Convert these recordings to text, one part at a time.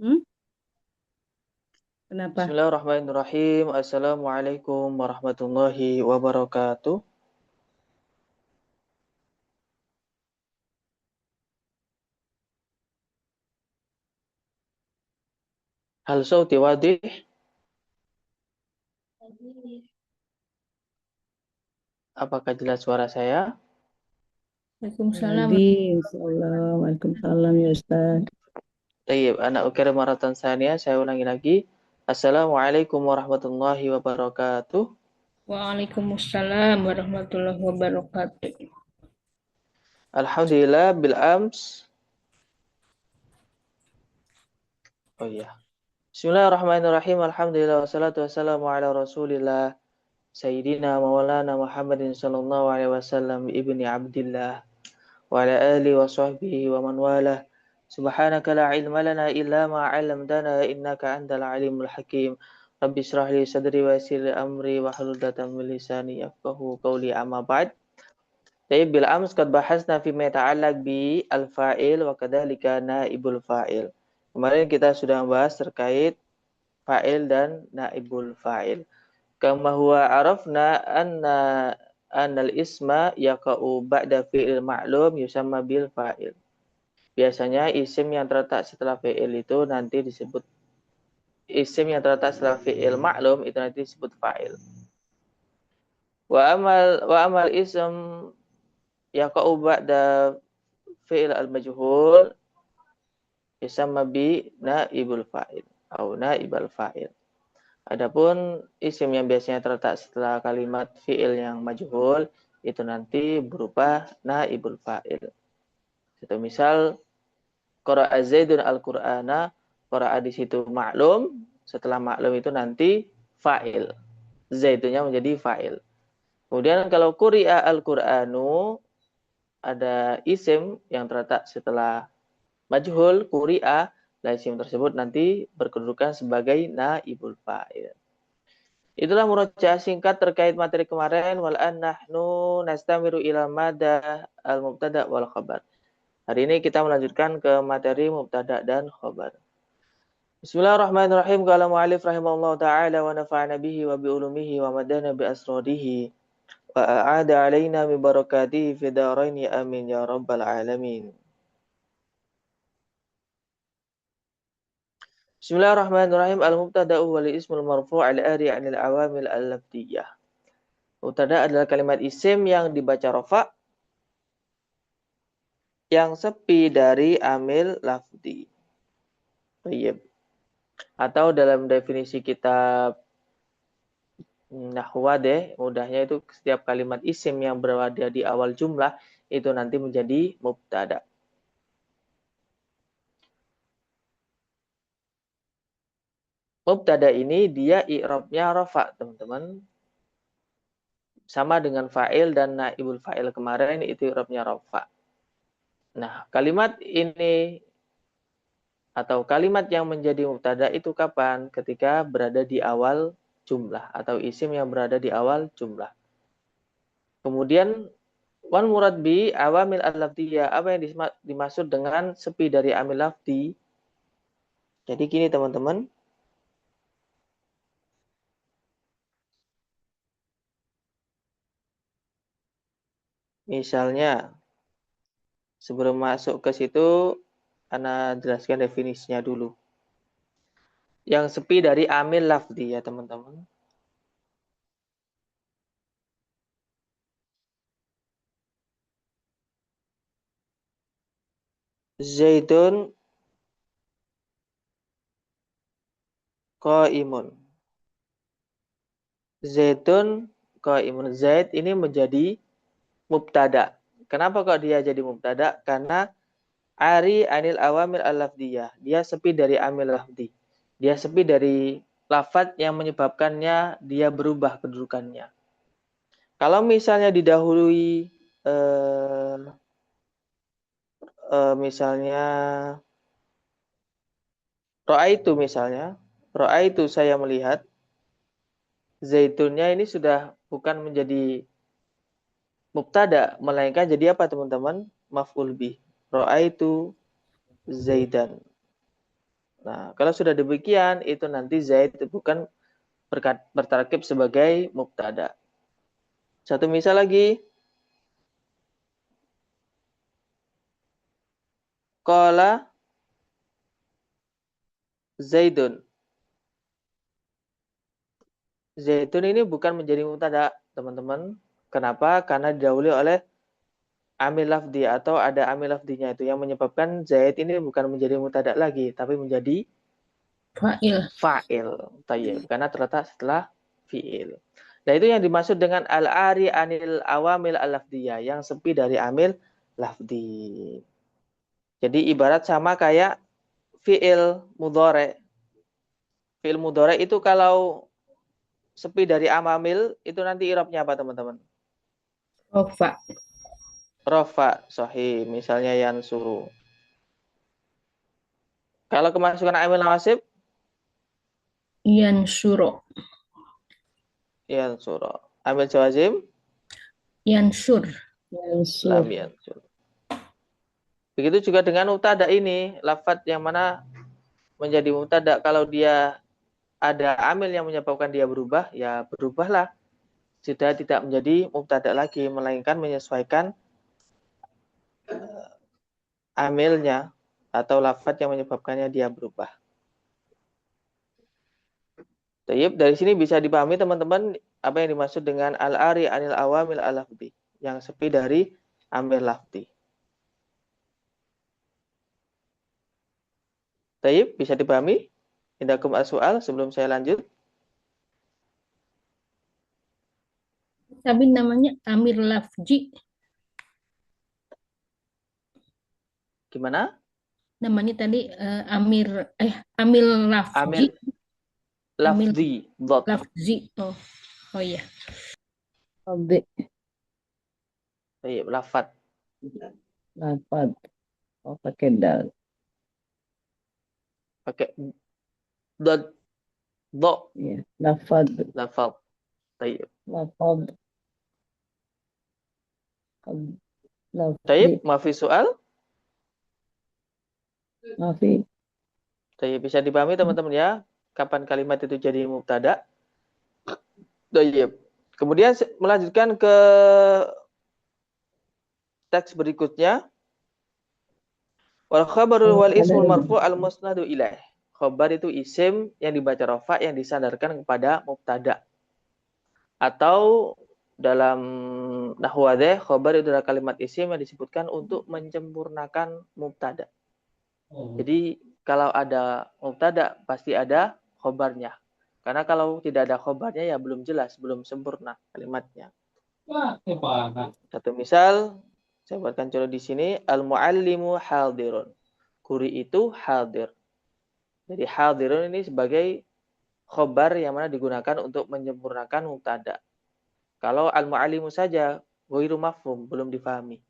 Hmm? Kenapa? Bismillahirrahmanirrahim. Assalamualaikum warahmatullahi wabarakatuh. Hal sauti wadih. Apakah jelas suara saya? Waalaikumsalam. Insyaallah. Waalaikumsalam ya Ustaz. Tayyib, anak ukir maratan sania. Saya ulangi lagi. Assalamualaikum warahmatullahi wabarakatuh. Waalaikumsalam warahmatullahi wabarakatuh. Alhamdulillah bil ams. Oh iya. Bismillahirrahmanirrahim. Alhamdulillah wassalatu wassalamu ala Rasulillah Sayyidina Maulana Muhammadin sallallahu alaihi wasallam ibni Abdillah wa ala alihi wa sahbihi wa man walah. Subhanaka la ilma lana illa ma 'allamtana innaka antal alimul hakim. Rabbi israh li sadri wa yassir li amri wa hlul 'uqdatam min lisani yafqahu qawli amma ba'd. Jadi bil ams qad bahasna fi ma ta'allaq bi al fa'il wa kadzalika naibul fa'il. Kemarin kita sudah membahas terkait fa'il dan naibul fa'il. Kama huwa arafna annal isma yaqa'u ba'da fi'il ma'lum yusamma bil fa'il. Biasanya isim yang terletak setelah fi'il itu nanti disebut isim yang terletak setelah fi'il maklum itu nanti disebut fa'il. Wa amal ism yaqa'u ba'da fi'il al-majhul yusamma bi naibul fa'il atau naibal fa'il. Adapun isim yang biasanya terletak setelah kalimat fi'il yang majhul itu nanti berupa naibul fa'il. Itu misal qara'a Zaidun al-Qur'ana, qara'a di situ maklum, setelah maklum itu nanti fa'il. Zaidunnya menjadi fa'il. Kemudian kalau quri'a al-Qur'anu, ada isim yang terletak setelah majhul, quri'a, dan isim tersebut nanti berkedudukan sebagai naibul fa'il. Itulah murojaah singkat terkait materi kemarin. Wal'an nahnu nastamiru ila mada al-mubtada wal khabar. Hari ini kita melanjutkan ke materi mubtada dan khabar. Bismillahirrahmanirrahim. Qala mu'allif rahimahullah ta'ala wa nafa'na bihi wa bi ulumihi wa madana bi asradihi wa a'ada alaina min barakatihi fi daraini amin ya rabbal alamin. Bismillahirrahmanirrahim. Al-mubtada'u wal ismul marfu' al-ari 'anil awamil al-lafdiyah. Mubtada adalah kalimat isim yang dibaca rafa' yang sepi dari amil lafdi. Baik. Atau dalam definisi kitab Nahwadeh, mudahnya itu setiap kalimat isim yang berada di awal jumlah itu nanti menjadi mubtada. Mubtada ini dia i'rabnya rafa, teman-teman. Sama dengan fa'il dan naibul fa'il kemarin itu i'rabnya rafa. Nah, kalimat ini atau kalimat yang menjadi mubtada itu kapan? Ketika berada di awal jumlah atau isim yang berada di awal jumlah. Kemudian wan murad bi awamil al-lafdiyah. Apa yang dimaksud dengan sepi dari amil lafdi? Jadi gini teman-teman. Misalnya sebelum masuk ke situ Ana jelaskan definisinya dulu. Yang sepi dari amil lafdi ya teman-teman. Zaidun qaimun. Zaidun qaimun. Zaid ini menjadi mubtada. Kenapa kok dia jadi mubtada? Karena ari anil awamil al-lafdiyah. Dia sepi dari amil lafdi. Dia sepi dari lafaz yang menyebabkannya dia berubah kedudukannya. Kalau misalnya didahului misalnya ro'aitu misalnya, ro'aitu saya melihat, zaitunnya ini sudah bukan menjadi mubtada, melainkan jadi apa teman-teman? Maf'ul bih. Ro'aitu Zaidan. Nah, kalau sudah demikian, itu nanti Zaid bukan bertarkib sebagai mubtada. Satu misal lagi. Qala Zaidun. Zaidun ini bukan menjadi mubtada, teman-teman. Kenapa? Karena didahului oleh amil lafdi atau ada amil lafdinya itu yang menyebabkan Zaid ini bukan menjadi mubtada lagi, tapi menjadi Fa'il. fa'il. Tayyib, karena terletak setelah fi'il. Nah, itu yang dimaksud dengan al-ari anil awamil al-lafdiyah, yang sepi dari amil lafdi. Jadi ibarat sama kayak fi'il mudhari. Fi'il mudhari itu kalau sepi dari amamil, itu nanti i'rabnya apa, teman-teman? Rofa. Rafa, sahih. Misalnya yansuru. Kalau kemasukan amil nawasib, Yansuro. yansuru. Amil jawazim, Yansur. lam yansur. Begitu juga dengan mubtada ini, lafadz yang mana menjadi mubtada kalau dia ada amil yang menyebabkan dia berubah, ya berubahlah. Sudah tidak menjadi mubtada lagi, melainkan menyesuaikan amilnya atau lafadz yang menyebabkannya dia berubah. Tayyib, dari sini bisa dipahami teman-teman apa yang dimaksud dengan al-ari anil awamil al-lafdi, yang sepi dari amil lafdi. Tayyib, bisa dipahami? Indakum as-soal sebelum saya lanjut. Tapi namanya Amir Lafji. Gimana? Namanya tadi Amir Lafji. Amil Amir lafdi, dot. Lafzi. Oh, oh iya. Tayyib. Tayyib, lafad. Lafad. Oh, pakai dal. Pakai dot, do, Ya, lafad. lafad. Tayyib. Lafad. Tayyib, mafi soal? Mafi. Tayyib, bisa dipahami teman-teman ya, kapan kalimat itu jadi mubtada? Tayyib. Kemudian melanjutkan ke teks berikutnya. Wal khabarul wal ismul marfu al musnadu ilaih. Khabar itu isim yang dibaca rafa yang disandarkan kepada mubtada. Atau dalam nahwu wadih, khabar itu adalah kalimat isim yang disebutkan untuk menyempurnakan mubtada. Jadi kalau ada mubtada pasti ada khabarnya. Karena kalau tidak ada khabarnya ya belum jelas, belum sempurna kalimatnya. Satu misal, saya buatkan contoh di sini, al-muallimu hadirun. Guru itu hadir. Jadi hadirun ini sebagai khobar yang mana digunakan untuk menyempurnakan mubtada. Kalau al-muallimu saja, ghairu mafhum, belum difahami.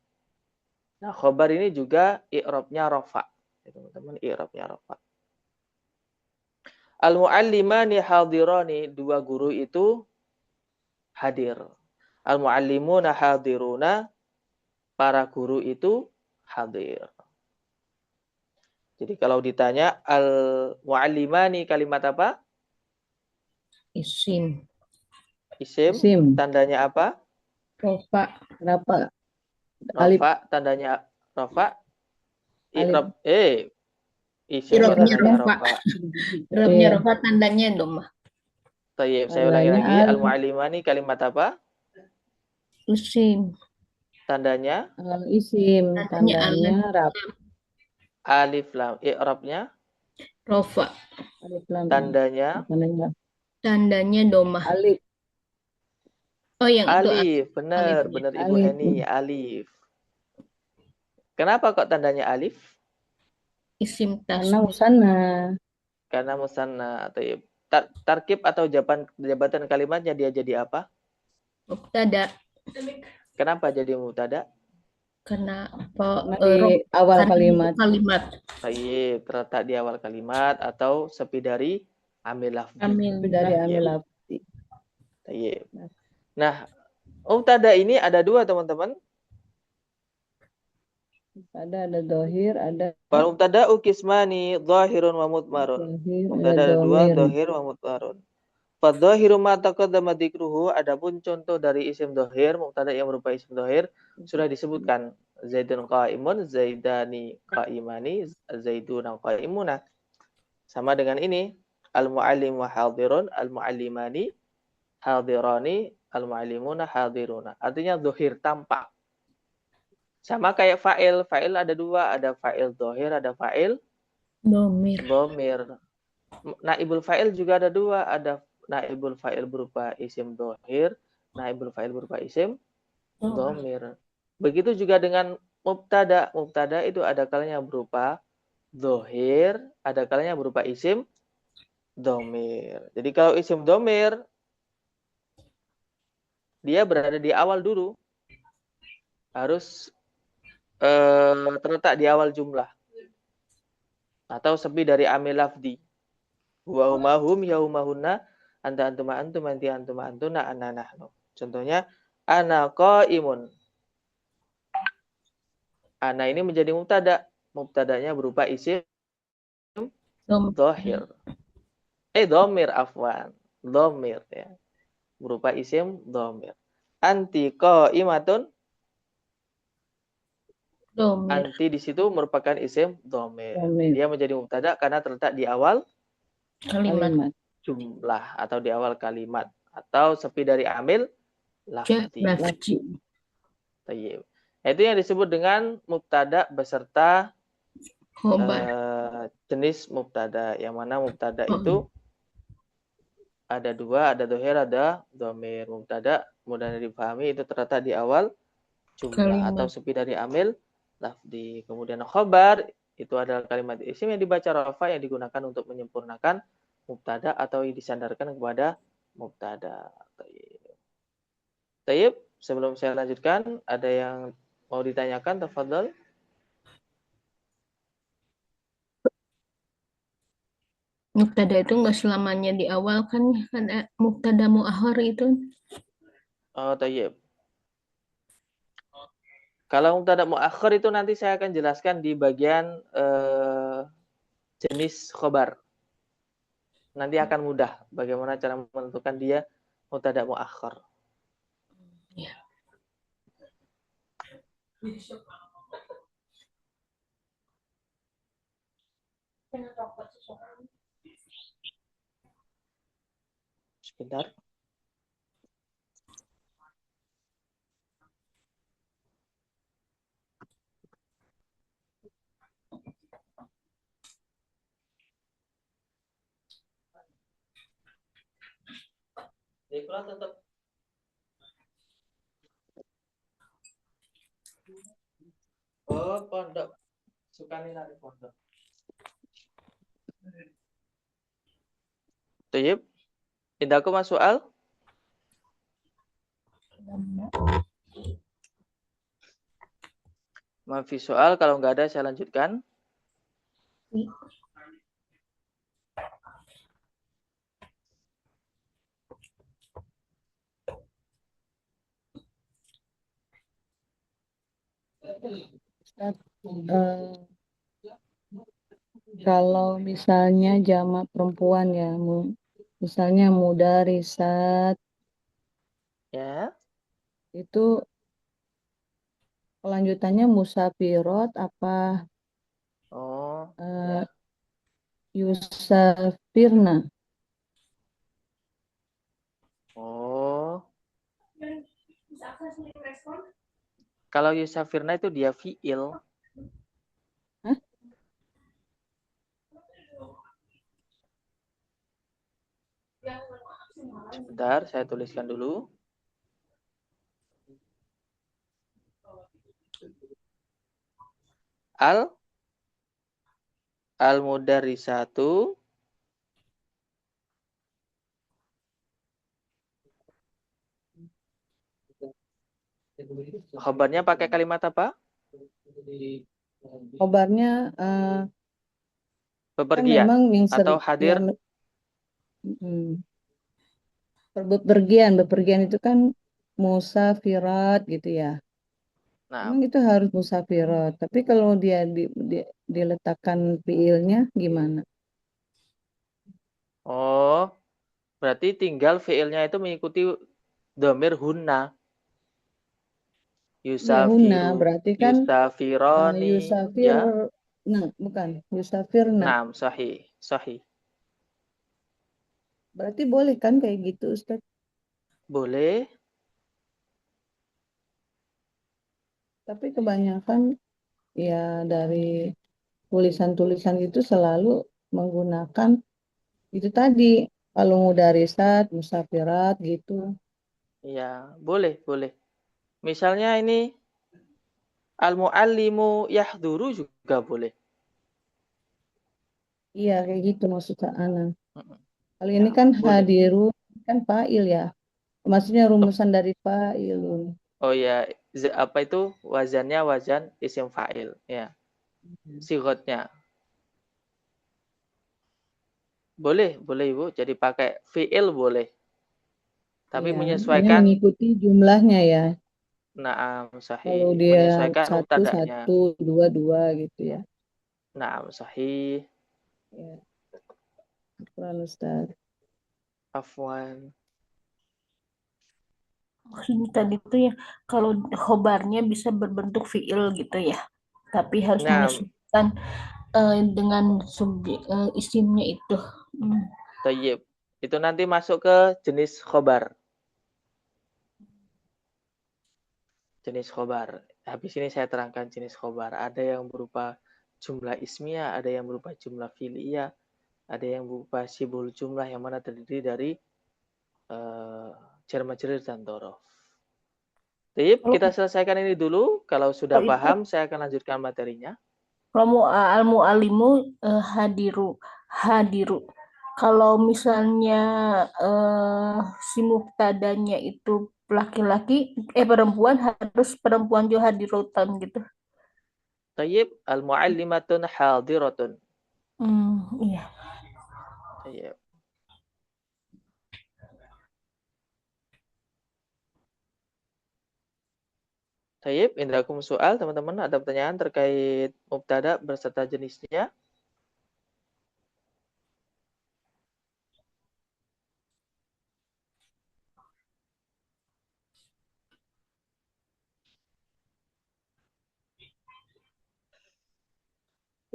Nah, khobar ini juga i'rabnya rafa. Ya, teman-teman, i'rabnya rafa. Al-muallimani hadirani, dua guru itu hadir. Al-muallimuna hadiruna, para guru itu hadir. Jadi kalau ditanya al-muallimani kalimat apa? Isim. Isim. Tandanya apa? Rofa. Kenapa? Rafa, tandanya rafa. I'rab isim I'rabnya tandanya rafa. rafa. I'rabnya rafa, tandanya domah. Tayyib, saya ulangi lagi. Al-muallimani kalimat apa? Isim. Tandanya? Isim. Tandanya raf. Alif lam. I'rabnya? Rofa. Alif lam. Tandanya? Tandanya domah. Alif. Oh, yang alif. itu Benar, benar Ibu Heni. Alif. Kenapa kok tandanya alif? Isim Karena tasbih. musanna. Karena musanna. Tayyib. Tarkib atau jabatan kalimatnya dia jadi apa? Mubtada. Kenapa jadi mubtada? Karena di awal kalimat. Tayyib, terletak di awal kalimat atau sepi dari amil lafzi. Amil lafzi. Tayyib. Nah, mubtada ini ada dua, teman-teman. Ada dohir, ada Wal mubtada'u qismani dhahirun wa mudmarun. dohir, ada Mubtada ada dua, domir. dhahir wa mudmarun. Fadzahiru ma taqaddama dzikruhu, adapun contoh dari isim dhahir, mubtada yang berupa isim dhahir sudah disebutkan. Zaidun qa'imun, zaidani qa'imani, zaiduna qa'imuna. Sama dengan ini, al-muallimu hadirun, al-muallimani hadirani, al-muallimuna hadiruna. Artinya dhahir, tampak. Sama kayak fa'il. Fa'il ada dua, ada fa'il dhahir, ada fa'il Domir. dhamir. Naibul fa'il juga ada dua, ada naibul fa'il berupa isim dhahir, naibul fa'il berupa isim dhamir. Begitu juga dengan mubtada. Mubtada itu ada kalanya berupa dhahir, ada kalanya berupa isim dhamir. Jadi kalau isim dhamir dia berada di awal dulu, harus terletak di awal jumlah atau sepi dari amil lafdi. Wa humahum yaumahunna anta antuma antum anti antuma antuna ana nahnu. Contohnya ana qaimun. Ana ini menjadi mubtada. Mubtadanya berupa isim dhahir. Dhamir afwan. Dhamir ya. Berupa isim dhamir. Anti qaimatun. Domir. Anti di situ merupakan isim dhamir. Domir. Dia menjadi mubtada karena terletak di awal Kalimat. jumlah atau di awal kalimat atau sepi dari amil lafzi. Lafzi. Tayyib. Itu yang disebut dengan mubtada beserta Khobar. jenis mubtada. Yang mana mubtada itu ada dua, ada dohir, ada domir. Mubtada mudah dipahami itu terletak di awal jumlah atau sepi dari amil lafzi. Kemudian khobar itu adalah kalimat isim yang dibaca rafa yang digunakan untuk menyempurnakan mubtada atau yang disandarkan kepada mubtada. Tayyib, sebelum saya lanjutkan, ada yang mau ditanyakan, tafadhol. Mubtada itu nggak selamanya di awal kan ada mubtada muakhar itu. Oh, tayyib. Kalau mubtada muakhir itu nanti saya akan jelaskan di bagian jenis khobar. Nanti akan mudah bagaimana cara menentukan dia mubtada muakhir. Ya. Sebentar. Iklan tetap. Oh, pondok. Sukani nari pondok. Tayyib. Indaku mas soal? Maaf soal, kalau nggak ada saya lanjutkan. Kalau misalnya jamak perempuan ya, misalnya mudarisat, Ya. itu kelanjutannya musafirot apa Oh. yusafirna? Oh. Kalau yusafirna itu dia fi'il. Hah? Sebentar, saya tuliskan dulu. Al-mudarrisatu khabarnya pakai kalimat apa? Khobarnya kan Bepergian memang atau hadir. Bepergian itu kan musafirat gitu ya. Nah, Emang itu harus musafirot. Tapi kalau dia diletakkan fiilnya gimana? oh, berarti tinggal fiilnya itu mengikuti domir hunna. Iya, huna Yusafiru, berarti kan yusafironi, yusafir, ya. nah bukan, yusafirna. Naam, sahih, sahih. Berarti boleh kan kayak gitu, Ustaz? Boleh. Tapi kebanyakan ya dari tulisan-tulisan itu selalu menggunakan itu tadi. Kalau mudarisat, musafirat gitu. Ya, boleh, boleh. Misalnya ini al-muallimu yahduru juga boleh. Iya, kayak gitu maksud Ana. Mm-mm. Kalau ini Ya, kan boleh. hadiru, kan fa'il ya. Maksudnya rumusan dari fa'ilun. Oh ya, apa itu wazannya wazan isim fa'il, ya. Sigotnya. Boleh, boleh Ibu. Jadi pakai fi'il boleh. Tapi Iya, ini menyesuaikan mengikuti jumlahnya ya. naam Kalau sahih, dia menyesuaikan satu, mubtada'nya. satu, dua, dua gitu ya. Naam sahih. Ya, Quran Ustaz. Afwan. Ini tadi tuh ya, kalau khobarnya bisa berbentuk fiil gitu ya, tapi harus Naam, menyesuaikan dengan subjek isimnya itu. Hmm. thayyib. Itu nanti masuk ke jenis khobar. Jenis khobar. Habis ini saya terangkan jenis khobar. Ada yang berupa jumlah ismiyah, ada yang berupa jumlah fi'liyah, ada yang berupa sibul jumlah yang mana terdiri dari jar majrur dan dhorof. Baik, Kalau kita selesaikan ini dulu. Kalau sudah kalau itu paham, saya akan lanjutkan materinya. kalau al mualimu hadiru hadiru. Kalau misalnya si mubtadanya itu laki-laki perempuan, harus perempuan juga hadirutan gitu. Tayyib, al-muallimatun hadiratun. Iya. Tayyib. Tayyib, indakum soal, teman-teman. Ada pertanyaan terkait mubtada berserta jenisnya?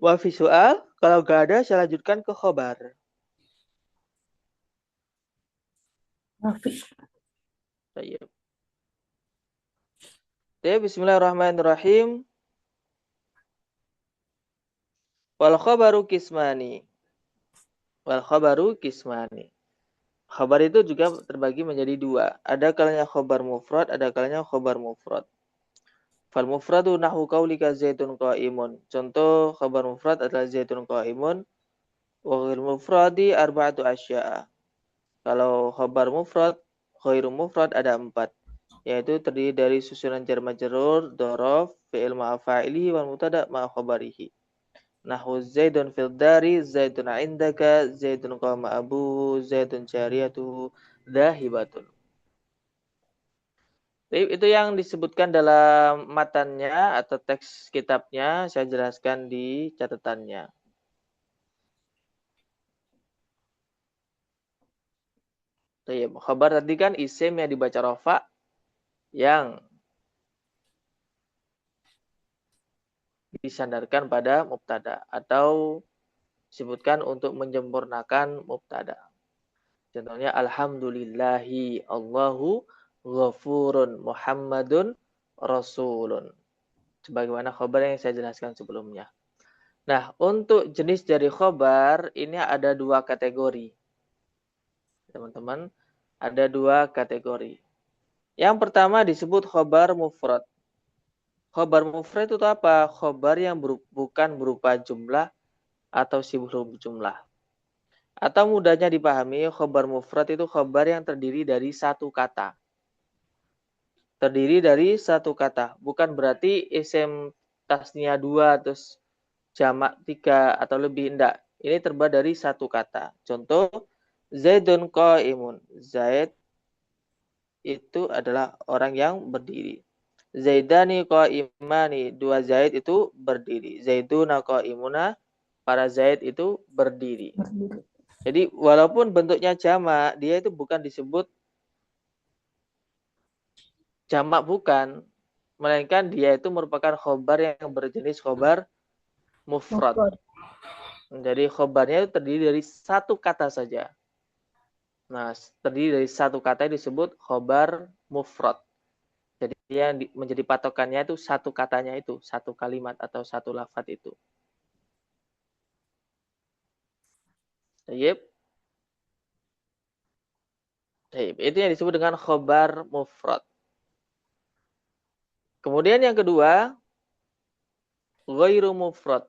Wafi soal, kalau gak ada, saya lanjutkan ke khobar. Rafi. Tayyib. Tayyib, bismillahirrahmanirrahim. Wal khabaru kismani. Wal khabaru kismani. Khabar itu juga terbagi menjadi dua. Ada kalanya khabar mufrad, ada kalanya khabar mufrad. Fal mufradu nahu qaulika zaitun qa'imun. Contoh khabar mufrad adalah zaitun qa'imun. Wa ghairu mufradi arba'atu asya'a. Kalau khabar mufrad, ghairu mufrad ada 4. Yaitu terdiri dari susunan jar majrur, dhorof, fi'il ma'a fa'ilihi, wal mubtada ma'a khabarihi. Nahu zaidun fil dari, zaidun indaka, zaidun qama abuhu, zaidun jariyatuhu, dhahibatun. Jadi, itu yang disebutkan dalam matannya atau teks kitabnya, saya jelaskan di catatannya. Khabar tadi kan isim yang dibaca rofa yang disandarkan pada mubtada atau disebutkan untuk menyempurnakan mubtada. Contohnya alhamdulillahi Allahu ghafurun Muhammadun rasulun. Sebagaimana khabar yang saya jelaskan sebelumnya. Nah, untuk jenis dari khabar ini ada dua kategori. Teman-teman, ada dua kategori. Yang pertama disebut khabar mufrad. Khabar mufrad itu apa? Khabar yang bukan berupa jumlah atau sibuk jumlah. Atau mudahnya dipahami, khabar mufrad itu khabar yang terdiri dari satu kata. Terdiri dari satu kata. Bukan berarti isim tasnia 2 terus jamak 3 atau lebih. Enggak. Ini terbuat dari satu kata. Contoh, Zaidun qa'imun. Zaid itu adalah orang yang berdiri. Zaidani qa'imani, 2 Zaid itu berdiri. Zaiduna qa'imuna, para Zaid itu berdiri. Berdiri. Jadi walaupun bentuknya jamak, dia itu bukan disebut jamak bukan, melainkan dia itu merupakan khobar yang berjenis khobar mufrad. Mufrad. Jadi khobarnya itu terdiri dari satu kata saja. Nah, terdiri dari satu kata yang disebut khobar mufrad. Jadi yang menjadi patokannya itu satu katanya itu, satu kalimat atau satu lafaz itu. Baik. Itu yang disebut dengan khobar mufrad. Kemudian yang kedua, ghairu mufrad.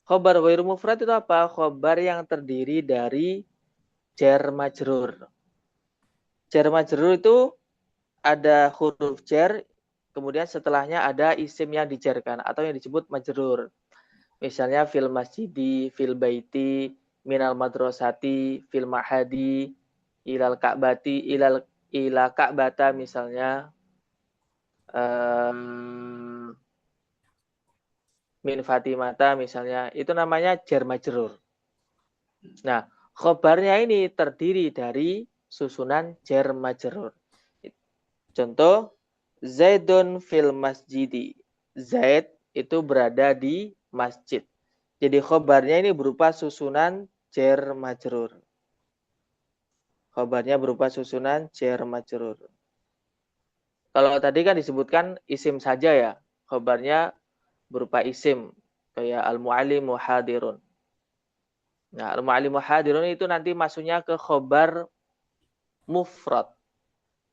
Khobar ghairu mufrad itu apa? Khobar yang terdiri dari jar majrur. Jar majrur itu ada huruf jar, kemudian setelahnya ada isim yang dijarkan atau yang disebut majrur. Misalnya fil masjidi, fil baiti, minal madrasati, fil mahadi, ilal ka'bati, ila ka'bata misalnya. Min Fatimata misalnya, itu namanya jar majrur. Nah, khobarnya ini terdiri dari susunan jar majrur. Contoh, Zaidun fil masjidi. Zaid itu berada di masjid. Jadi khobarnya ini berupa susunan jar majrur. Khobarnya berupa susunan jar majrur. Kalau tadi kan disebutkan isim saja ya. Khobarnya berupa isim. Kayak al-mu'allimu hadirun. Nah, al-mu'allimu hadirun itu nanti masuknya ke khobar mufrad.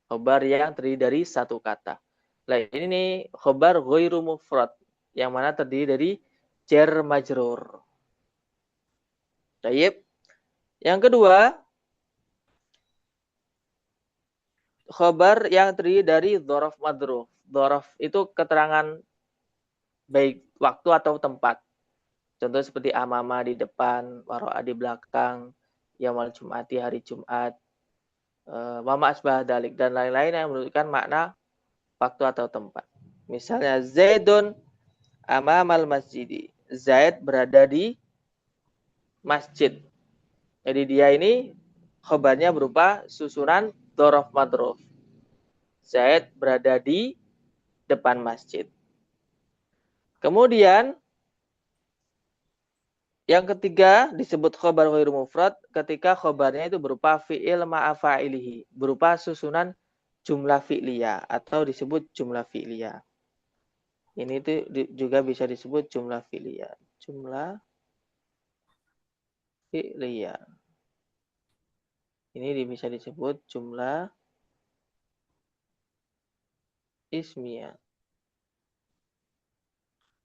Khobar yang terdiri dari satu kata. Nah, ini nih khobar ghairu mufrad. Yang mana terdiri dari jar majrur. Baik. Yang kedua, khobar yang terdiri dari dzaraf madruf. Dzaraf itu keterangan baik waktu atau tempat. Contoh seperti amama di depan, waro'a di belakang, yaumul jum'ati hari Jumat, mama asbah dalik, dan lain-lain yang menunjukkan makna waktu atau tempat. Misalnya Zaidun amamal masjidi. Zaid berada di masjid. Jadi dia ini khobarnya berupa susunan dzaraf madruf. Zaid berada di depan masjid. Kemudian yang ketiga disebut khobar ghairu mufrad ketika khobarnya itu berupa fi'il ma'afa'ilihi, berupa susunan jumlah fi'liyah atau disebut jumlah fi'liyah. Ini itu juga bisa disebut jumlah fi'liyah. Jumlah fi'liyah. Ini bisa disebut jumlah ismiyah.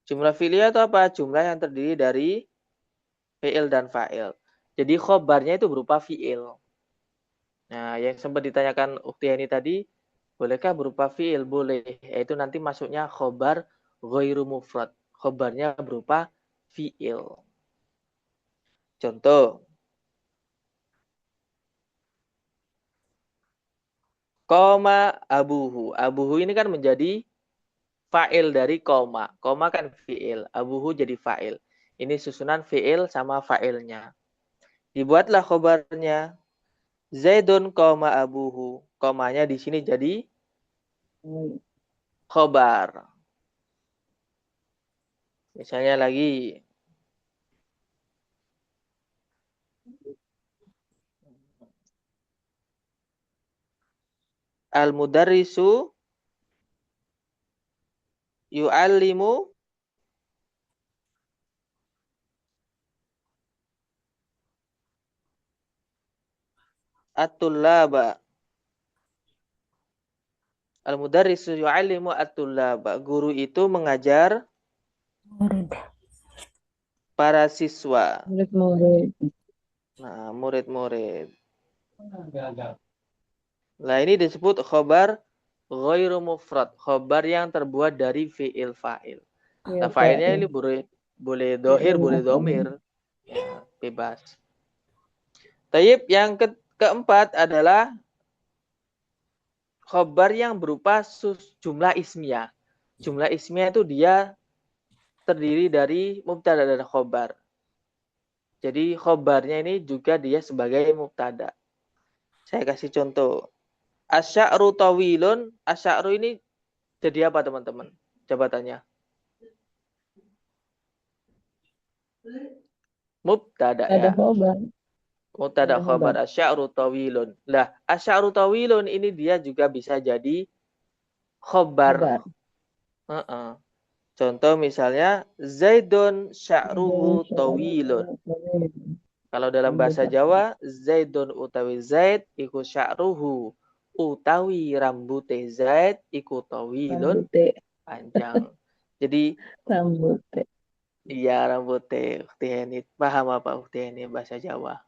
Jumlah fi'liyah itu apa? Jumlah yang terdiri dari fi'il dan fa'il. Jadi khobarnya itu berupa fi'il. Nah, yang sempat ditanyakan Uktiani tadi, bolehkah berupa fi'il? Boleh. Yaitu nanti masuknya khobar ghairu mufrad. Khobarnya berupa fi'il. Contoh, koma abuhu. Abuhu ini kan menjadi fa'il dari koma. Koma kan fi'il. Abuhu jadi fa'il. Ini susunan fi'il sama fa'ilnya. Dibuatlah khobarnya. Zaidun koma abuhu. Komanya di sini jadi khobar. Misalnya lagi. Al-mudarrisu yu'allimu at-tullaba. Al-mudarrisu yu'allimu at-tullaba. Guru itu mengajar Murid. para siswa. Murid-murid. Nah, murid-murid. Nah, ini disebut khobar ghairu mufrad. Khobar yang terbuat dari fi'il fa'il. Nah, fa'ilnya ini boleh dohir, boleh domir. Ya, bebas. Taib yang keempat adalah khobar yang berupa jumlah ismiyah. Jumlah ismiyah itu dia terdiri dari mubtada dan khobar. Jadi khobarnya ini juga dia sebagai mubtada. Saya kasih contoh. Asy'aru tawilun. Asy'aru ini jadi apa teman-teman? Jabatannya. Mubtada Ada ya. khobar. Mubtada Ada khobar. khobar asy'aru tawilun. Lah, asy'aru tawilun ini dia juga bisa jadi khobar. Khobar. Contoh misalnya Zaidun sya'ruhu tawilun. Kalau dalam bahasa Jawa, Zaidun utawi Zaid iku sya'ruhu utawi rambute Zaid iku tawilun panjang. Jadi Rambute. iya rambute. Ukti ini paham apa ukti ini bahasa Jawa?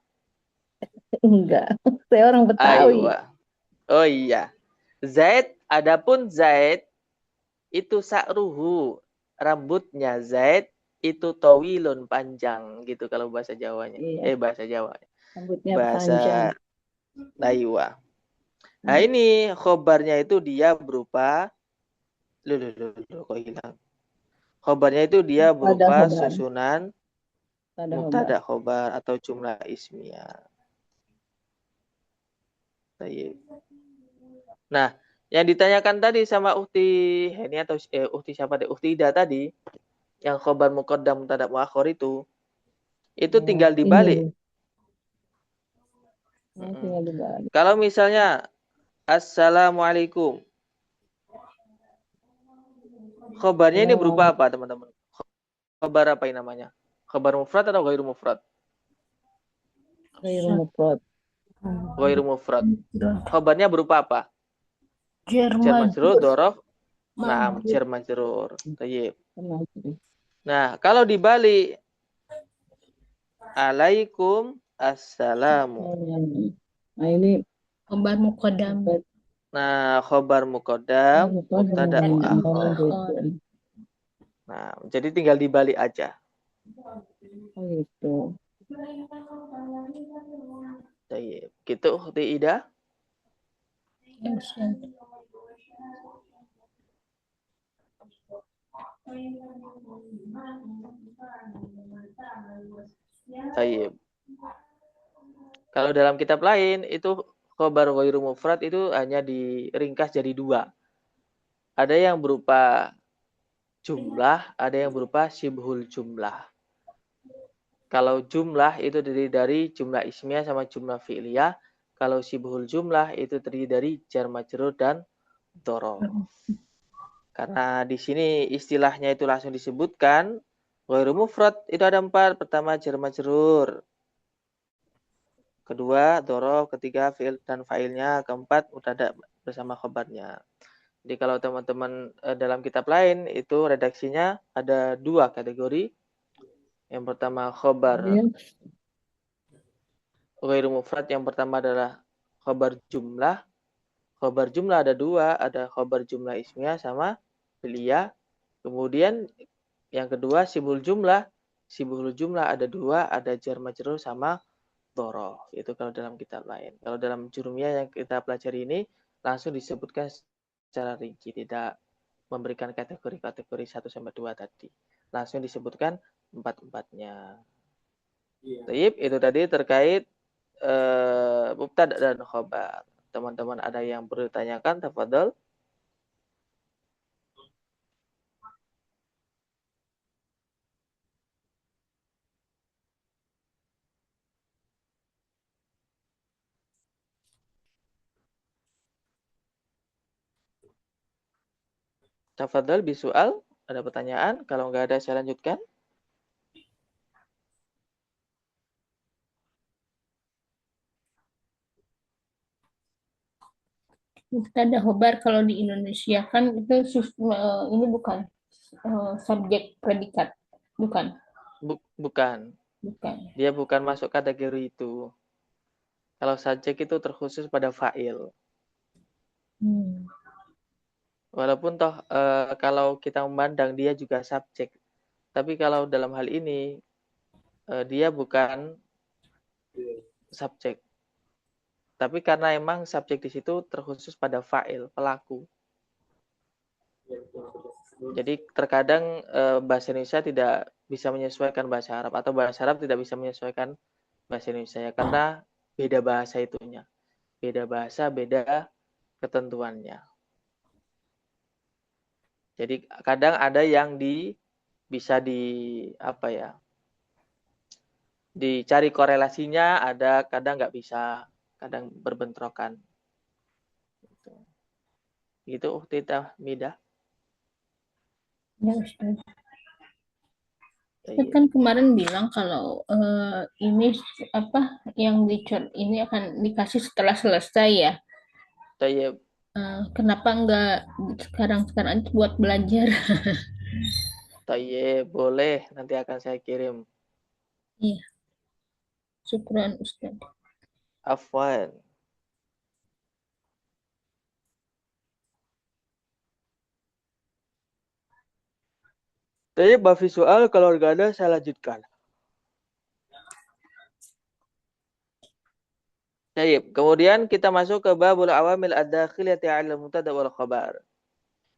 Enggak. Saya orang Betawi. Aywa. Oh iya. Zaid, adapun Zaid itu sa'ruhu, rambutnya Zaid itu tawilun panjang gitu kalau bahasa Jawanya. Iya. Bahasa Jawa. Rambutnya Bahasa panjang. Aywa. Nah ini khobarnya itu dia berupa kok hilang. Khobarnya itu dia berupa susunan mubtada khobar atau jumlah ismiyah. Nah, yang ditanyakan tadi sama Ukti ini atau Ukti siapa deh? Ukti Ida tadi yang khobar muqaddam mubtada muakhir itu tinggal dibalik. Tinggal dibalik. Kalau misalnya Assalamualaikum. Khobarnya ini berupa apa, teman-teman? Khobar apa ini namanya? Khobar mufrad atau ghairu mufrad? Ghairu mufrad. Ghairu mufrad. Khobarnya berupa apa? Jar majrur, dhorof. Nah, jar majrur. Tayyib. Nah, kalau dibalik alaikum assalamu. Nah, ini khobar muqaddam. Nah, khobar muqaddam, mubtada muakhir. Nah, jadi tinggal dibalik aja. Oh gitu. Tayyib. Gitu, Ukhti Ida. Tayyib. Kalau dalam kitab lain itu khobar ghairu mufrad itu hanya diringkas jadi dua. Ada yang berupa jumlah, ada yang berupa syibhul jumlah. Kalau jumlah itu terdiri dari jumlah ismiyah sama jumlah fi'liyah. Kalau syibhul jumlah itu terdiri dari jar majrur dan dhorof. Karena di sini istilahnya itu langsung disebutkan. Ghairu mufrad itu ada 4. Pertama jar majrur. Kedua dhorof, ketiga fi'il dan fa'ilnya, keempat mubtada bersama khabarnya. Jadi kalau teman-teman dalam kitab lain itu redaksinya ada 2 kategori. Yang pertama khobar ghairu mufrad, yang pertama adalah khobar jumlah. Khobar jumlah ada 2, ada khobar jumlah ismiyah sama fi'liyah. Kemudian yang kedua sibul jumlah. Sibul jumlah ada 2, ada jar majrur sama dhorof. Itu kalau dalam kitab lain. Kalau dalam jurumiyah yang kita pelajari ini langsung disebutkan secara rinci, tidak memberikan kategori-kategori 1 sampai 2 tadi. Langsung disebutkan 4-4-nya. Taib, itu tadi terkait mubtada dan khobar. Teman-teman ada yang perlu ditanyakan? Tafadhol. Tafadhol bisual. Ada pertanyaan? Kalau nggak ada saya lanjutkan. Mubtada khobar kalau di Indonesia kan itu ini bukan subjek predikat, bukan? Bukan. Dia bukan masuk kategori itu. Kalau subjek itu terkhusus pada fa'il. Walaupun toh kalau kita memandang dia juga subjek. Tapi kalau dalam hal ini dia bukan subjek. Tapi karena emang subjek di situ terkhusus pada fa'il, pelaku. Jadi terkadang bahasa Indonesia tidak bisa menyesuaikan bahasa Arab atau bahasa Arab tidak bisa menyesuaikan bahasa Indonesia ya, karena beda bahasa itunya. Beda bahasa, beda ketentuannya. Jadi kadang ada yang bisa dicari korelasinya, ada kadang nggak bisa, kadang berbentrokan. Gitu Ukhti Tahmidah. Ya, Ustaz. Ustaz Iya. kan kemarin bilang kalau ini apa yang dicor ini akan dikasih setelah selesai ya. Tayyib. Kenapa enggak sekarang aja buat belajar? Tayyib, boleh, nanti akan saya kirim. Iya, syukran Ustaz. Afwan. Tayyib, bafi soal, kalau nggak ada saya lanjutkan. Tayyib. Kemudian kita masuk ke babul awamil ad-dakhilati 'ala al-mubtada wal khabar.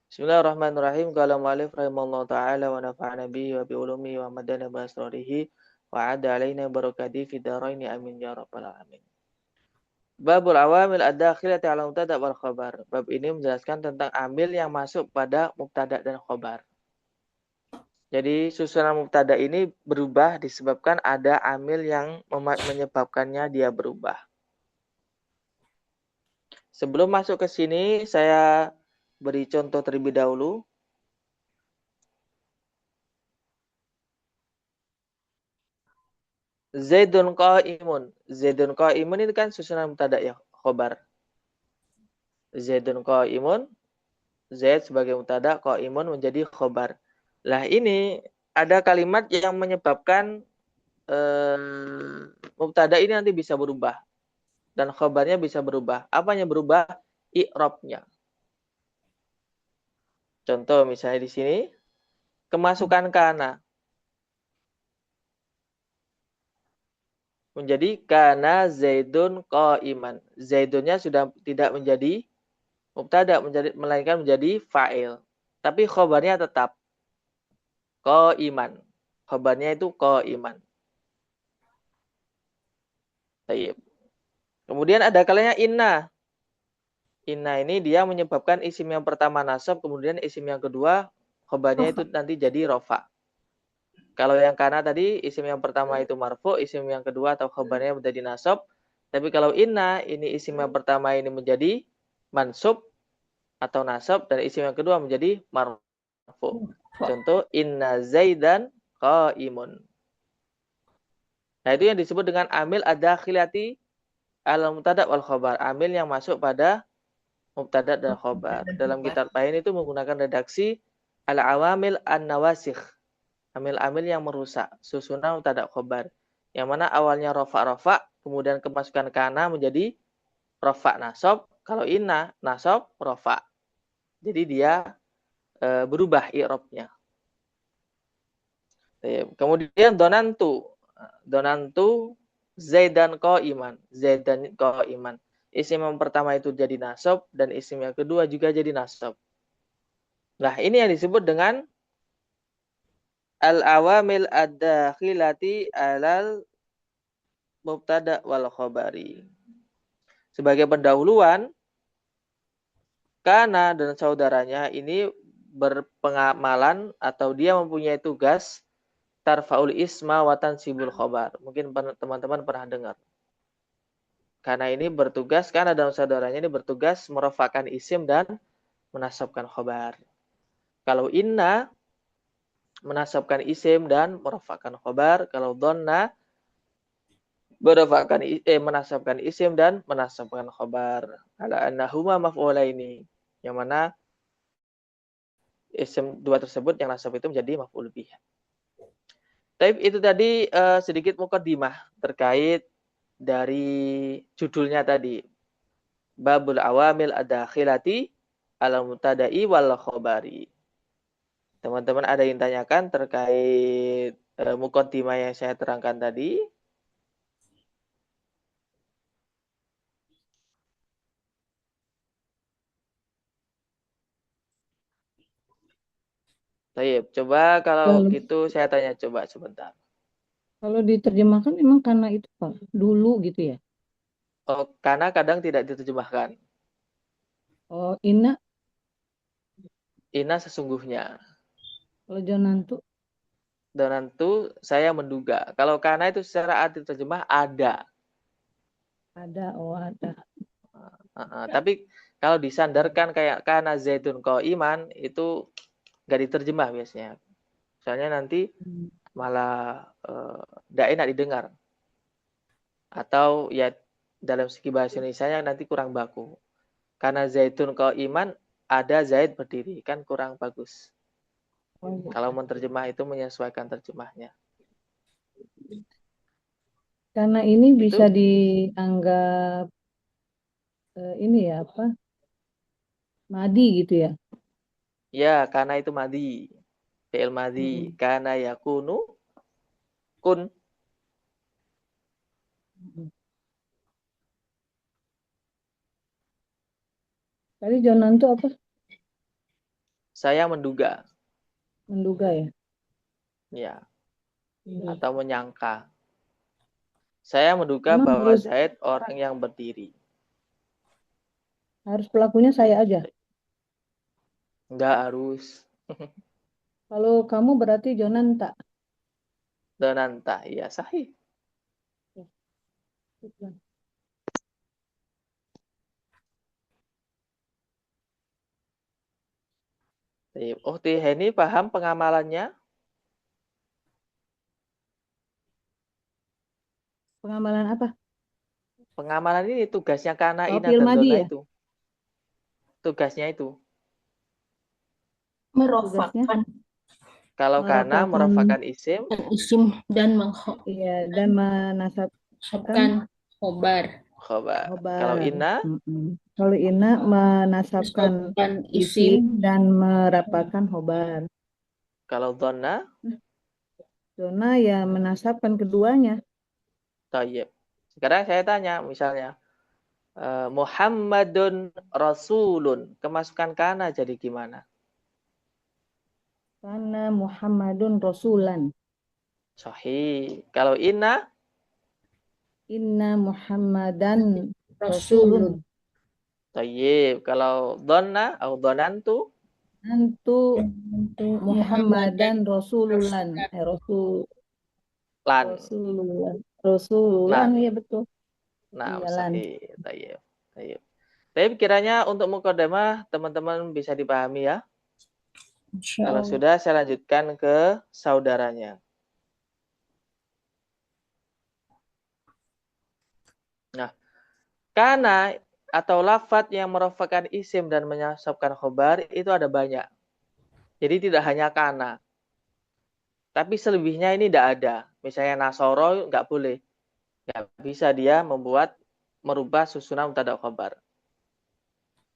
Bismillahirrahmanirrahim. Qala mu'allif rahimallahu ta'ala wa nafa'ana bihi wa bi ulumihi wa madana bi asrarihi wa 'ada 'alaina barakatihi fid dharaini amin ya rabbal alamin. Babul awamil ad-dakhilati 'ala al-mubtada wal khabar. Bab ini menjelaskan tentang amil yang masuk pada mubtada dan khabar. Jadi susunan mubtada ini berubah disebabkan ada amil yang menyebabkannya dia berubah. Sebelum masuk ke sini, saya beri contoh terlebih dahulu. Zaidun qa'imun. Zaidun qa'imun ini kan susunan mubtada ya, khobar. Zaidun qa'imun. Zaid sebagai mubtada, qa'imun menjadi khobar. Lah ini ada kalimat yang menyebabkan mubtada ini nanti bisa berubah. Dan khobarnya bisa berubah. Apanya berubah? I'rabnya. Contoh misalnya di sini, kemasukan kana. Menjadi kana Zaidun qa'iman. Zaidunnya sudah tidak menjadi mubtada, melainkan menjadi fa'il. Tapi khobarnya tetap qa'iman. Khobarnya itu qa'iman. Baik. Kemudian ada kalanya inna. Inna ini dia menyebabkan isim yang pertama nasab, kemudian isim yang kedua khobarnya itu nanti jadi rofa. Kalau yang kana tadi isim yang pertama itu marfu, isim yang kedua atau khobarnya menjadi nasab. Tapi kalau inna ini isim yang pertama ini menjadi mansub atau nasab dan isim yang kedua menjadi marfu. Contoh inna Zaidan qaimun. Nah, itu yang disebut dengan amil ad-dakhilati al-mubtada wal khabar. Amil yang masuk pada mubtada dan khabar. Dalam kitab lain itu menggunakan redaksi al-awamil an-nawasikh. Amil-amil yang merusak susunan mubtada khabar. Yang mana awalnya rofa, kemudian kemasukan kana menjadi rofa nasab. Kalau inna nasab rofa. Jadi dia berubah i'rabnya. Kemudian donantu Zaidan qa'iman. Zaidan qa'iman. Isim yang pertama itu jadi nasab dan isim yang kedua juga jadi nasab. Nah, ini yang disebut dengan al-awamil ad-dakhilati alal mubtada wal khabari. Sebagai pendahuluan, kana dan saudaranya ini berpengamalan atau dia mempunyai tugas tarfaul isma wa tansibul khabar. Mungkin teman-teman pernah dengar. Karena ini bertugas, karena dan saudaranya ini bertugas merafakan isim dan menasabkan khabar. Kalau inna menasabkan isim dan merafakan khabar. Kalau donna menasabkan isim dan menasabkan khabar. Ala annahuma maf'ulaini. Yang mana isim dua tersebut yang nasab itu menjadi maf'ul bih. Tapi itu tadi sedikit muqaddimah terkait dari judulnya tadi. Babul awamil ad-dakhilati ala mubtada'i wal khabari. Teman-teman ada yang tanyakan terkait muqaddimah yang saya terangkan tadi? Tayyib. Coba kalau Kalau gitu saya tanya coba sebentar. kalau diterjemahkan emang karena itu Pak, dulu gitu ya. Oh, karena kadang tidak diterjemahkan. Oh, Ina, Ina sesungguhnya. kalau Jonantu Dan itu saya menduga. Kalau karena itu secara arti terjemah ada. ada, oh ada. Tapi kalau disandarkan kayak karena zaitun iman itu nggak diterjemah biasanya. Soalnya nanti Hmm. malah nggak enak didengar. Atau ya dalam segi bahasa Indonesia nanti kurang baku. Karena zaitun iman ada zait berdiri kan kurang bagus. Oh, iya. Kalau menerjemah itu menyesuaikan terjemahnya. Karena ini bisa Itu dianggap ini ya apa? Madi gitu ya. ya karena itu madi. Fi'il madi. Mm-mm. Karena yakunu kun. Mm-mm. Tadi Jonantu apa? Saya menduga. Menduga ya. Ya. Hmm. Atau menyangka. Saya menduga Emang bahwa harus Zaid orang yang berdiri. harus pelakunya saya aja. Enggak harus. Kalau kamu berarti Jonanta. Donanta. Ya sahih. Ya. Oh, Tiheni paham pengamalannya? Pengamalan apa? Pengamalan ini tugasnya Kana, Oh, Ina, fi'il dan madi Dona ya. itu. Tugasnya itu. Tugasnya Merofakan Kalau Kana merapakan merofakan isim, isim dan iya dan menasabkan menghobkan khobar. khobar. Kalau khobar. Ina, Mm-mm. Kalau Ina menasabkan Menasabkan isim isim dan merapakan khobar. kalau Dona, Dona ya menasabkan keduanya. Tayyib. Sekarang saya tanya, misalnya, Muhammadun Rasulun. Kemasukan Kana jadi gimana? Karena Muhammadun Rasulan. Sahih. Kalau Ina, Inna Muhammadan Rasulun. Rasulun. Tayyib. Kalau Dona, atau Donantu, Antu Untuk Muhammadan Muhammadan Rasululan. Rasulan. Lan. Rasululan. Rasululan, Lan. ya betul. Nah, Iya, Lan. sahih. Tayyib. Tayyib. Tapi kiranya untuk mukadimah teman-teman bisa dipahami ya. Insya Kalau Allah. sudah saya lanjutkan ke saudaranya. Nah, kana atau lafadz yang merupakan isim dan menyasabkan khobar itu ada banyak. Jadi tidak hanya kana. Tapi selebihnya ini tidak ada. Misalnya Nasoro nggak boleh. Nggak bisa dia merubah susunan mubtada khobar.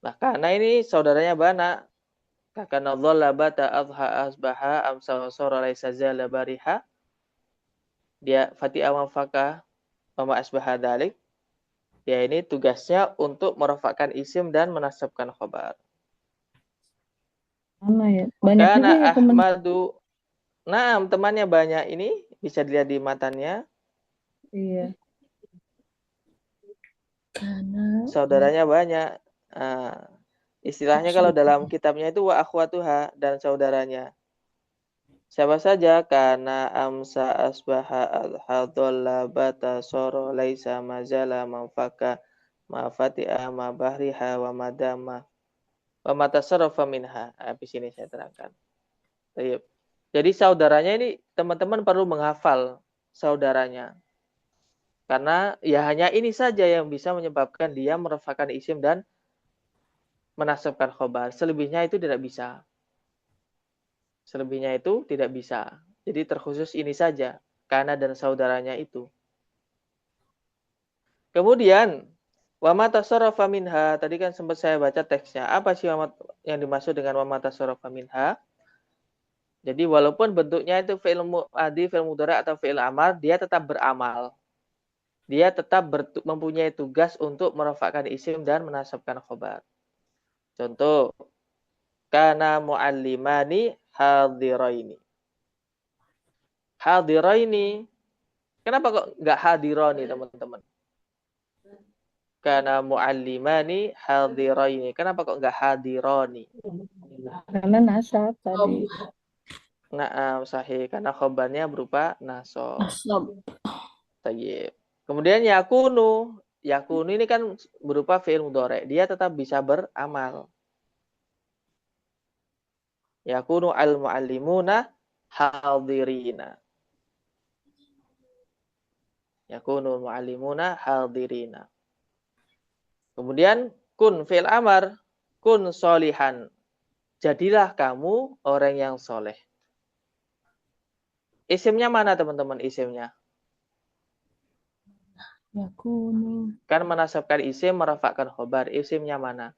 Nah, karena ini saudaranya Bana. Kakana dhalla bata adha asbaha amsa sora laisa zala bariha. Dia fatiha mafaka mama asbaha dalik. Ya ini tugasnya untuk merofakkan isim dan menasabkan khobar. Sama ya. Banyak juga Karena ya teman. Ahmadu, nah temannya banyak ini bisa dilihat di matanya. Iya. Karena Saudaranya banyak. Nah, istilahnya kalau dalam kitabnya itu wa akhwatuha dan saudaranya. Siapa saja? Karena amsa asbaha adhadalla bata soro laisa mazala manfaka ma fatiha ma bahriha wa madama wa matasarrafa minha. Habis ini saya terangkan. Baik. Jadi saudaranya ini teman-teman perlu menghafal saudaranya. Karena ya hanya ini saja yang bisa menyebabkan dia merupakan isim dan menasabkan khobar. Selebihnya itu tidak bisa. Selebihnya itu tidak bisa. Jadi terkhusus ini saja. Kana dan saudaranya itu. Kemudian, wama tasarrafa minha. Tadi kan sempat saya baca teksnya. Apa sih yang dimaksud dengan wama tasarrafa minha? Jadi walaupun bentuknya itu fi'il mudhari, fi'il mudhari atau fi'il amar, dia tetap beramal. Dia tetap mempunyai tugas untuk merofakkan isim dan menasabkan khobar. Contoh, kana mu'allimani hadiraini. Hadiraini. Kenapa kok nggak hadironi, teman-teman? Karena muallimani hadiraini. Kenapa kok nggak hadironi? Karena nasab tadi. Nah, sahih. Karena khobarnya berupa nasab. Nasab. Tayyib. Kemudian yakunu. Yakunu ini kan berupa fi'il mudhari'. Dia tetap bisa beramal. Yakunu al-muallimuna hadirina. Yakunu muallimuna hadirina. Kemudian kun fi'il amar, kun solihan. Jadilah kamu orang yang soleh. Isimnya mana, teman-teman, isimnya? Yakunu Kan menasabkan isim, merafakkan khobar. Isimnya mana?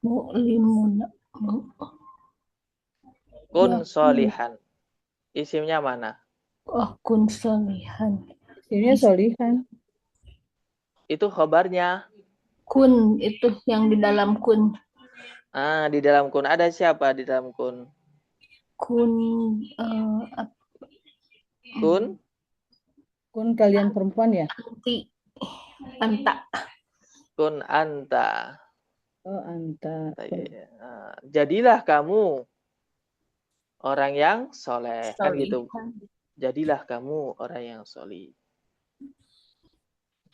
mu'limuna. Kun Yakunu. solihan. Isimnya mana? Oh, kun solihan. Isimnya solihan. Itu khobarnya. Kun itu yang di dalam kun. Di dalam kun ada siapa di dalam kun? Kun Kun Kun kalian perempuan ya? anti anta. kun anta. Oh, anta. Jadilah kamu orang yang soleh. Kan gitu. Jadilah kamu orang yang soleh.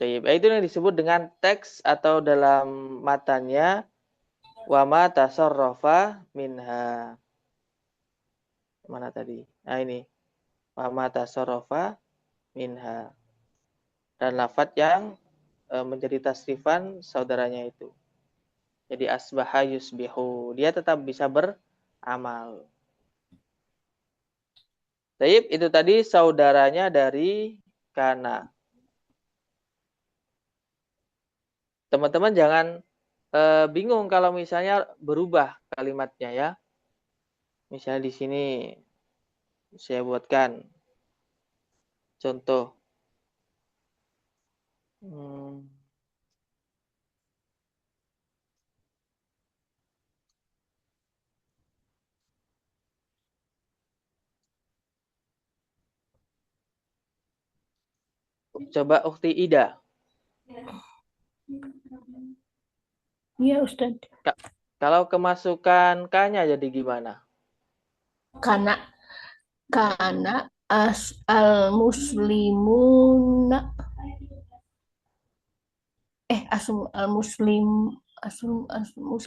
Itu yang disebut dengan teks atau dalam matanya wa ma tasarrafa minha. Mana tadi? Nah ini. Wa ma tasarrafa minha. Dan lafadz yang menjadi tasrifan saudaranya itu. Jadi asbaha yusbihu. Dia tetap bisa beramal. Taib, itu tadi saudaranya dari kana. Teman-teman jangan bingung kalau misalnya berubah kalimatnya ya. Misalnya di sini saya buatkan contoh. Coba Ukhti Ida. Iya, Ustaz. Kalau kemasukan K-nya jadi gimana? Karena al muslimuna al muslim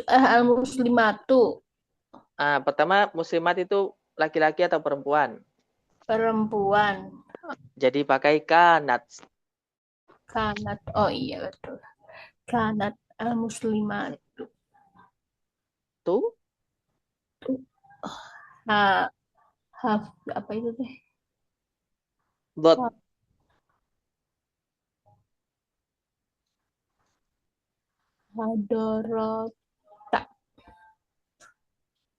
al muslimatu Pertama muslimat itu laki-laki atau perempuan? perempuan. Jadi pakai kanat. Kanat, oh iya betul. Kanat al muslimatu. Tuh? Apa itu teh? Dot. Hadorot.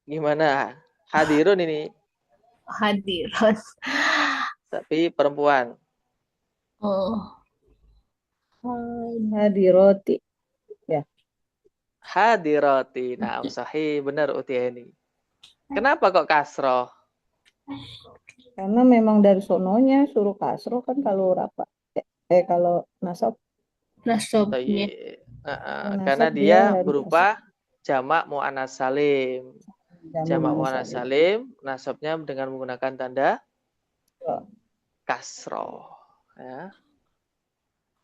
Gimana? Hadirun ini. Hadirat. Tapi perempuan. Oh. Hadiroti. Ya. Hadirati. Nah, sahih. Benar Utieni. Kenapa kok kasroh? Karena memang dari sononya suruh kasroh kan kalau rapat. Kalau nasab. Nasabnya. Karena dia berupa jamak mu'anats salim. Jamak mu'anats salim, nasabnya dengan menggunakan tanda kasroh. Ya.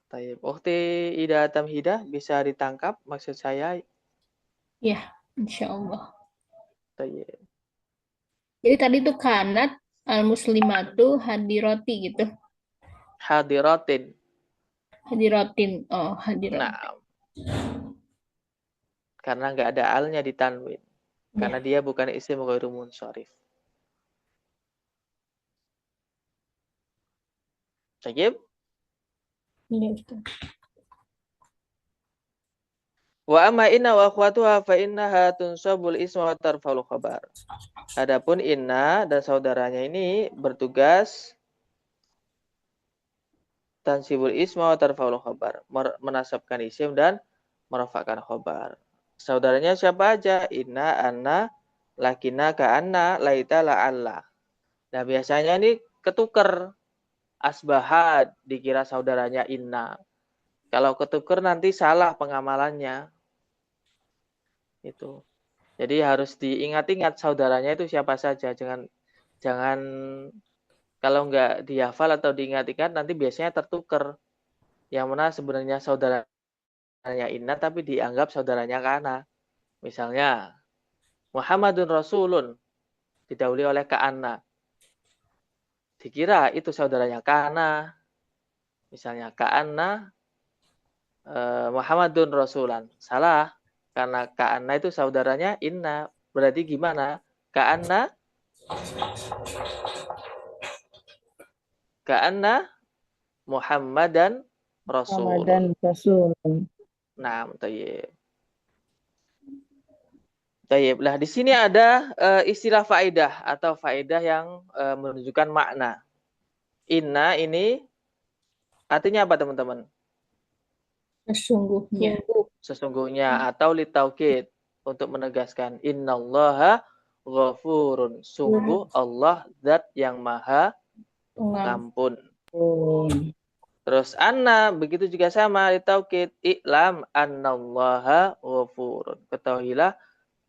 Taib. Ukhti Ida Tamhidah bisa ditangkap maksud saya? Ya, insya Allah. Taib. Jadi tadi tuh kanat al muslimatu hadiroti gitu. Hadiratin. Hadiratin. Oh, hadiratin. Nah, karena nggak ada alnya di tanwin. Karena dia bukan isim ghairu munsharif. Taib. Iya, Ustaz. Wa amma inna wa akhwatuha fa innaha tunsabul isma wa tarfa'ul khabar. Adapun inna dan saudaranya ini bertugas tansibul isma wa tarfa'ul khabar, menasabkan isim dan merafakkan khabar. Saudaranya siapa aja? Inna, anna, Lakinna ka'anna laita la'alla. Nah, biasanya ini ketuker. Asbahat dikira saudaranya inna. Kalau ketuker nanti salah pengamalannya. Itu. Jadi harus diingat-ingat saudaranya itu siapa saja. Jangan kalau nggak dihafal atau diingat-ingat nanti biasanya tertuker. Yang mana sebenarnya saudaranya inna tapi dianggap saudaranya kana. Misalnya Muhammadun Rasulun didahului oleh Ka'anna. Dikira itu saudaranya Kana. Misalnya Ka'anna Muhammadun Rasulan. Salah. Karena Ka'anna itu saudaranya Inna. Berarti gimana? Ka'anna Muhammadan Rasul. Ramadan Rasul. Nah, tayyib. Tayyib. Nah, di sini ada istilah faedah atau faedah yang menunjukkan makna. Inna ini artinya apa, teman-teman? Sesungguhnya. Sesungguhnya atau litaukid untuk menegaskan innallaha ghafurun. Sungguh Allah zat yang maha pengampun. Oh. Terus anna begitu juga sama litaukid i'lam annallaha ghafurun. Ketahuilah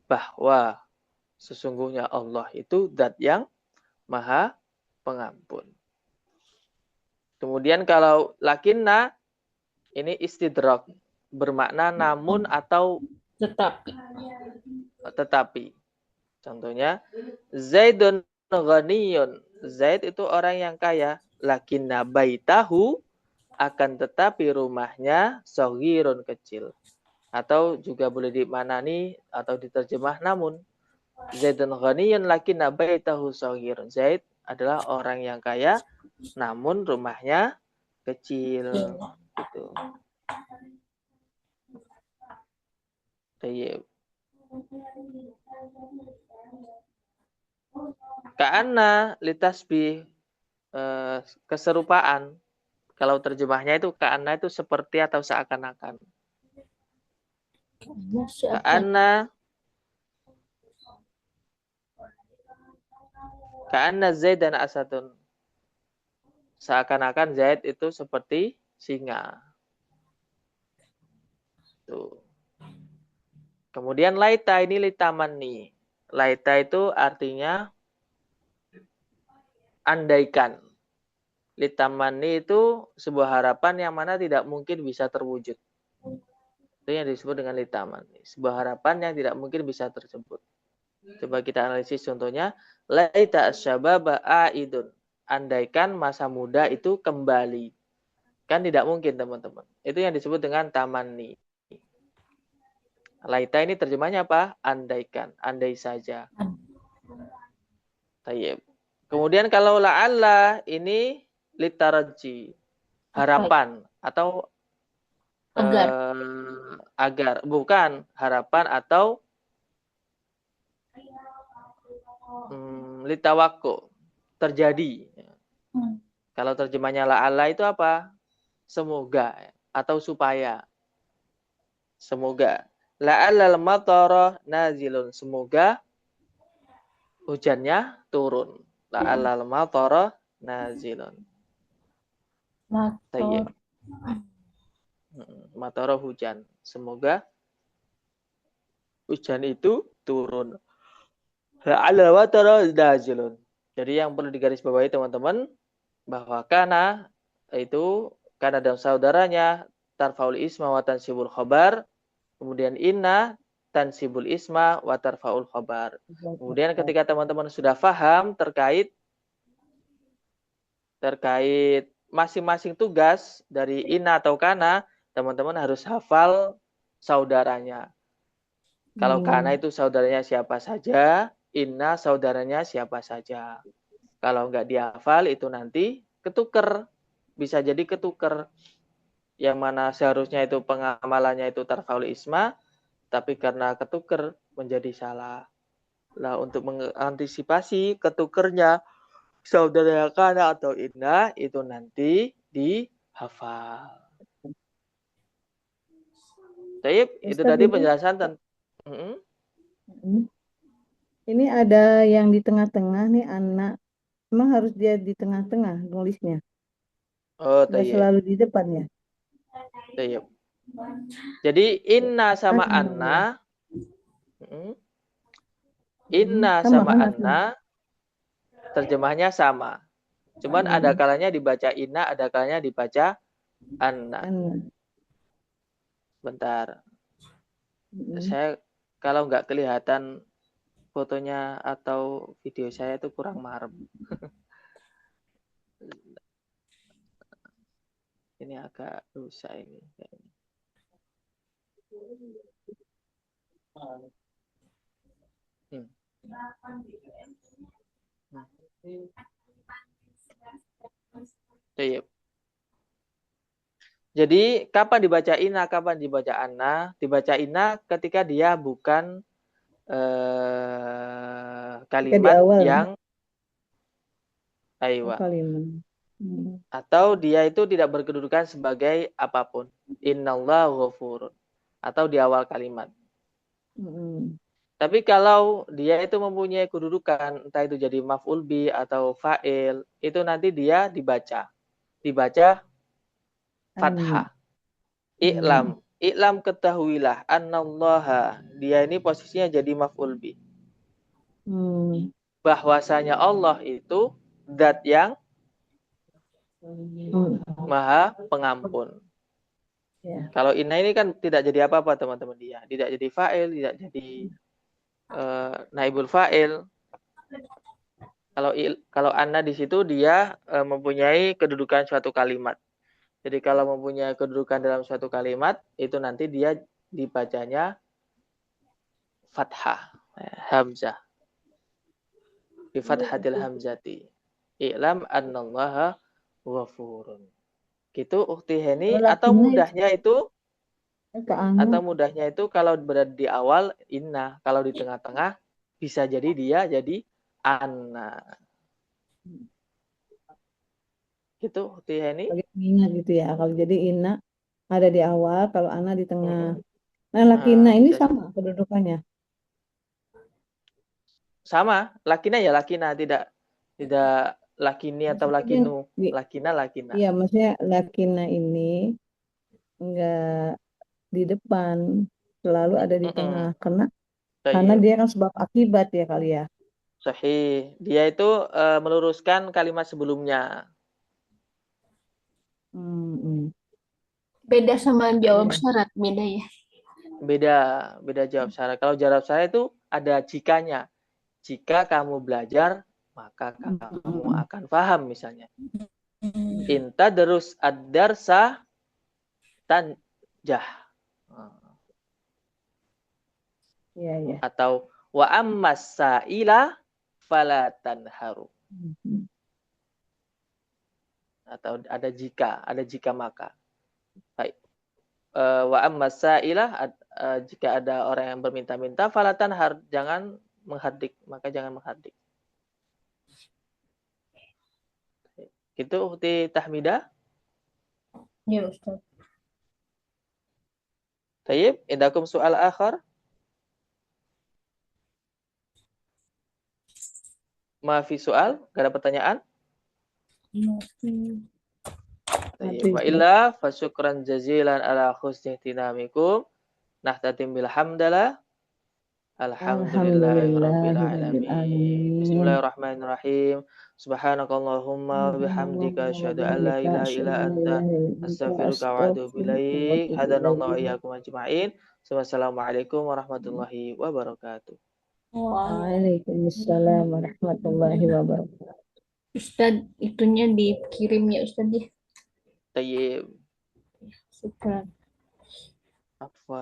bahwa sesungguhnya Allah itu zat yang maha pengampun. Kemudian kalau lakinna ini istidrak bermakna namun atau tetapi. Contohnya Zaidun ghaniyun. Zaid itu orang yang kaya, lakinna baitahu akan tetapi rumahnya shaghirun kecil. Atau juga boleh dimaknani atau diterjemah namun Zaidun ghaniyun lakinna baitahu shaghirun. Zaid adalah orang yang kaya namun rumahnya kecil. Gitu. Tayyib. Ka'anna litasbih keserupaan. Kalau terjemahnya itu ka'anna itu seperti atau seakan-akan. Ka'anna Zaid dan Asadun. Seakan-akan Zaid itu seperti singa. Tuh. Kemudian laita ini litamani. Laita itu artinya andaikan. Litamani itu sebuah harapan yang mana tidak mungkin bisa terwujud. Itu yang disebut dengan litamani. Sebuah harapan yang tidak mungkin bisa tersebut. Coba kita analisis contohnya. Laita asyababa a'idun. Andaikan masa muda itu kembali. Kan tidak mungkin, teman-teman. Itu yang disebut dengan tamanni. Laita ini terjemahnya apa? Andaikan, andai saja. Tayyib. Kemudian kalau la'alla ini litaraji, harapan atau agar, bukan harapan atau litawakku, terjadi. Kalau terjemahnya la'alla itu apa? Semoga atau supaya. Semoga. La'allal matara nazilun. Semoga hujannya turun. La'allal matara nazilun. Matara hujan. Semoga hujan itu turun. La'allal matara nazilun. Jadi yang perlu digarisbawahi teman-teman bahwa kana itu kana dan saudaranya tarfaul isma wa tansibul khabar. Kemudian inna tansibul isma wa tarfaul khabar. Kemudian ketika teman-teman sudah paham terkait masing-masing tugas dari inna atau kana, teman-teman harus hafal saudaranya. Kalau kana itu saudaranya siapa saja, inna saudaranya siapa saja. Kalau nggak dihafal itu nanti ketuker. Bisa jadi ketuker. Yang mana seharusnya itu pengamalannya itu tarfaul isma, tapi karena ketuker menjadi salah. Nah, untuk mengantisipasi ketukernya saudara kana atau inna itu nanti dihafal. Taib, itu tadi penjelasan tentang Ini ada yang di tengah-tengah nih anak. Emang harus dia di tengah-tengah nulisnya. Oh, Nggak tayyib. selalu di depan ya. Tayyib. Jadi inna sama Anna. anna, inna Sama sama sama. anna terjemahnya sama. Cuman ada kalanya dibaca inna, ada kalanya dibaca anna. Anna. Bentar. Saya kalau nggak kelihatan fotonya atau video saya itu kurang marem. Ini agak rusak ini. Tayyib. Jadi kapan dibaca inna, kapan dibaca anna? Dibaca inna ketika dia bukan kalimat awal. yang aywa. Kalimat. Atau dia itu tidak berkedudukan sebagai apapun. Innallahu ghafurun. Atau di awal kalimat. Tapi kalau dia itu mempunyai kedudukan, entah itu jadi maf'ul bi atau fa'il, itu nanti dia dibaca. Dibaca fathah. I'lam. I'lam ketahuilah. Annallaha. Dia ini posisinya jadi maf'ul bi. Bahwasanya Allah itu zat yang maha pengampun. Ya. Kalau inna ini kan tidak jadi apa-apa teman-teman dia. Tidak jadi fa'il, tidak jadi naibul fa'il. Kalau anna di situ dia mempunyai kedudukan suatu kalimat. Jadi kalau mempunyai kedudukan dalam suatu kalimat, itu nanti dia dibacanya fathah, hamzah. Bi fathatil hamzati. I'lam annallaha ghafurun. Gitu Ukhti Heni, atau mudahnya itu kalau berada di awal inna, kalau di tengah-tengah bisa jadi dia jadi anna. Gitu Ukhti Heni. Inna gitu ya. Kalau jadi inna ada di awal, kalau anna di tengah. Nah, lakina ini sama kedudukannya. Sama, lakina ya lakina, tidak lakini atau lakinu. Lakina. Iya, maksudnya lakina ini enggak di depan, selalu ada di tengah karena dia kan sebab akibat ya kali ya. Sahih. Dia itu meluruskan kalimat sebelumnya. Beda sama jawab syarat, beda ya. Beda jawab syarat. Kalau jawab syarat itu ada jikanya. Jika kamu belajar, maka kamu akan paham misalnya. Inta terus ad-darsa tanjah. Ya. Atau wa ammas sa'ila fala tanharu. Atau ada jika maka. Baik. Wa ammas sa'ila jika ada orang yang berminta-minta fala tanhar, jangan menghardik, maka jangan menghardik. Itu Ukhti Tahmidah? Ya, Ustaz. Tayyib, indakum soal akhar? Maafi soal? Gak ada pertanyaan? Tayyib. Wa illa fasyukran jazilan ala khusni tinamikum. Nahtatim bilhamdalah. Alhamdulillahirabbil alamin. Bismillahirrahmanirrahim. Subhanakallahumma bihamdika asyhadu an la ilaha illa anta astaghfiruka wa atubu ilaik. Hadanallahu iyyakum ajma'in. Wassalamualaikum warahmatullahi wabarakatuh. Waalaikumsalam warahmatullahi wabarakatuh. Ustaz, itunya dikirim ya Ustaz ya. Tayyib. Syukran. Afwan.